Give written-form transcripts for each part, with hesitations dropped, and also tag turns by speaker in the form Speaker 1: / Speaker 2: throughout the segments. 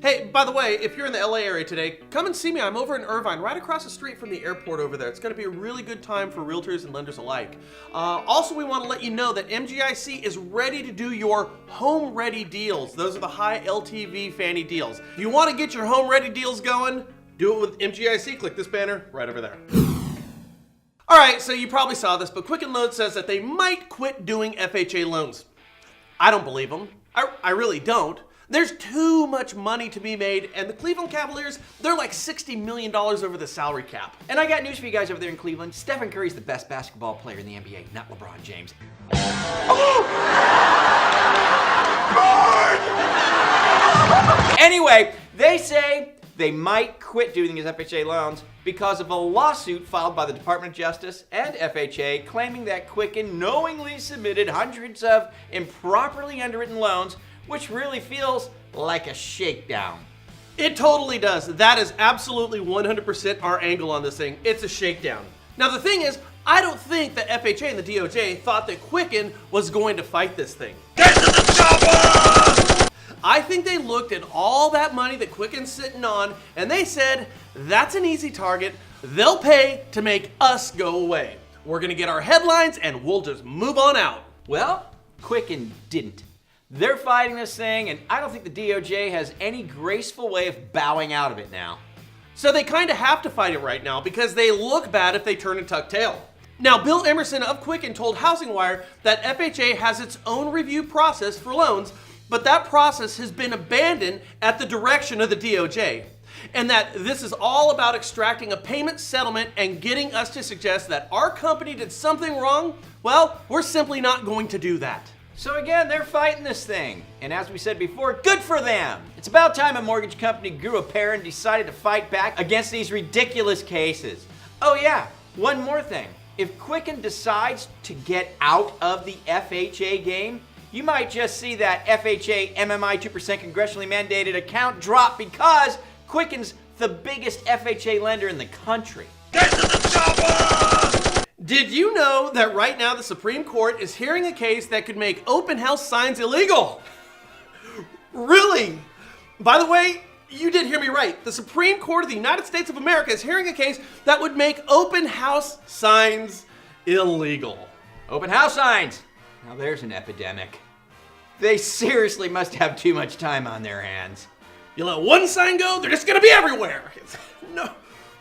Speaker 1: Hey, by the way, if you're in the LA area today, come and see me. I'm over in Irvine, right across the street from the airport over there. It's going to be a really good time for realtors and lenders alike. Also, we want to let you know that MGIC is ready to do your home-ready deals. Those are the high LTV Fannie deals. If you want to get your home-ready deals going, do it with MGIC. Click this banner right over there. All right, so you probably saw this, but Quicken Loans says that they might quit doing FHA loans. I don't believe them. I really don't. There's too much money to be made, and the Cleveland Cavaliers, they're like $60 million over the salary cap.
Speaker 2: And I got news for you guys over there in Cleveland. Stephen Curry's the best basketball player in the NBA, not LeBron James. Anyway, they say they might quit doing these FHA loans because of a lawsuit filed by the Department of Justice and FHA claiming that Quicken knowingly submitted hundreds of improperly underwritten loans, which really feels like a shakedown.
Speaker 1: It totally does. That is absolutely 100% our angle on this thing. It's a shakedown. Now the thing is, I don't think that FHA and the DOJ thought that Quicken was going to fight this thing.
Speaker 3: Get to the chopper!
Speaker 1: I think they looked at all that money that Quicken's sitting on and they said, that's an easy target. They'll pay to make us go away. We're gonna get our headlines and we'll just move on out.
Speaker 2: Well, Quicken didn't. They're fighting this thing, and I don't think the DOJ has any graceful way of bowing out of it now.
Speaker 1: So they kind of have to fight it right now because they look bad if they turn and tuck tail. Now, Bill Emerson of Quicken told Housing Wire that FHA has its own review process for loans, but that process has been abandoned at the direction of the DOJ. And that this is all about extracting a payment settlement and getting us to suggest that our company did something wrong. Well, we're simply not going to do that.
Speaker 2: So again, they're fighting this thing. And as we said before, good for them. It's about time a mortgage company grew a pair and decided to fight back against these ridiculous cases. Oh yeah, one more thing. If Quicken decides to get out of the FHA game, you might just see that FHA MMI 2% congressionally mandated account drop because Quicken's the biggest FHA lender in the country.
Speaker 3: Get to the chopper!
Speaker 1: Did you know that right now the Supreme Court is hearing a case that could make open house signs illegal? Really? By the way, you did hear me right. The Supreme Court of the United States of America is hearing a case that would make open house signs illegal.
Speaker 2: Open house signs. Now there's an epidemic. They seriously must have too much time on their hands.
Speaker 1: You let one sign go, they're just gonna be everywhere.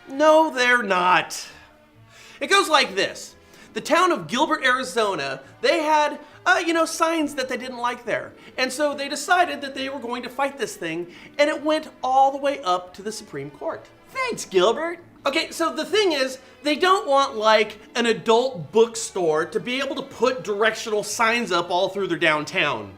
Speaker 1: No, they're not. It goes like this. The town of Gilbert, Arizona, they had, signs that they didn't like there. And so they decided that they were going to fight this thing, and it went all the way up to the Supreme Court.
Speaker 2: Thanks, Gilbert.
Speaker 1: Okay, so the thing is, they don't want like an adult bookstore to be able to put directional signs up all through their downtown.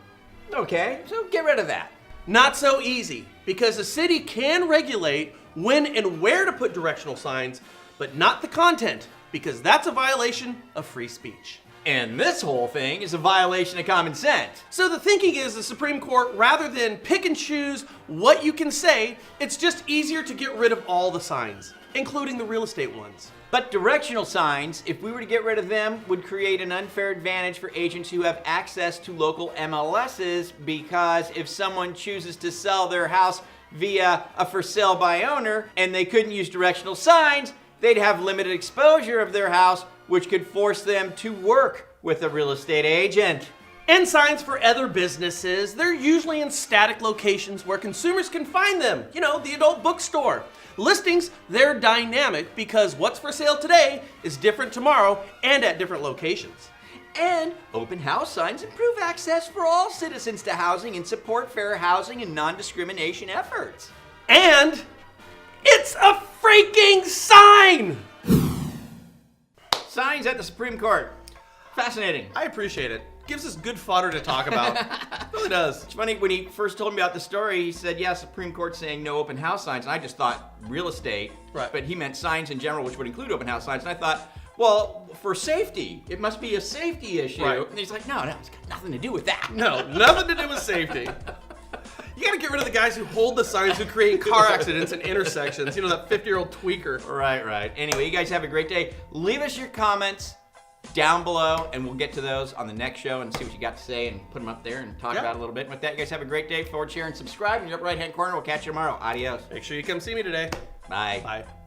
Speaker 2: Okay, so get rid of that.
Speaker 1: Not so easy, because the city can regulate when and where to put directional signs, but not the content, because that's a violation of free speech.
Speaker 2: And this whole thing is a violation of common sense.
Speaker 1: So the thinking is the Supreme Court, rather than pick and choose what you can say, it's just easier to get rid of all the signs, including the real estate ones.
Speaker 2: But directional signs, if we were to get rid of them, would create an unfair advantage for agents who have access to local MLSs, because if someone chooses to sell their house via a for sale by owner and they couldn't use directional signs, they'd have limited exposure of their house, which could force them to work with a real estate agent.
Speaker 1: And signs for other businesses, they're usually in static locations where consumers can find them. The adult bookstore. Listings, they're dynamic because what's for sale today is different tomorrow and at different locations.
Speaker 2: And open house signs improve access for all citizens to housing and support fair housing and non-discrimination efforts.
Speaker 1: And it's a freaking sign!
Speaker 2: Signs at the Supreme Court. Fascinating.
Speaker 1: I appreciate it. Gives us good fodder to talk about. It really does.
Speaker 2: It's funny, when he first told me about the story, he said, yeah, Supreme Court saying no open house signs. And I just thought real estate,
Speaker 1: right.
Speaker 2: But he meant signs in general, which would include open house signs. And I thought, well, for safety, it must be a safety issue.
Speaker 1: Right.
Speaker 2: And he's like, no, it's got nothing to do with that.
Speaker 1: No, nothing to do with safety. You gotta get rid of the guys who hold the signs who create car accidents and intersections. That 50-year-old tweaker.
Speaker 2: Right. Anyway, you guys have a great day. Leave us your comments down below, and we'll get to those on the next show and see what you got to say and put them up there and talk
Speaker 1: Yeah.
Speaker 2: about it a little bit. And with that, you guys have a great day. Forward, share, and subscribe in your upper right-hand corner. We'll catch you tomorrow. Adios.
Speaker 1: Make sure you come see me today.
Speaker 2: Bye.
Speaker 1: Bye.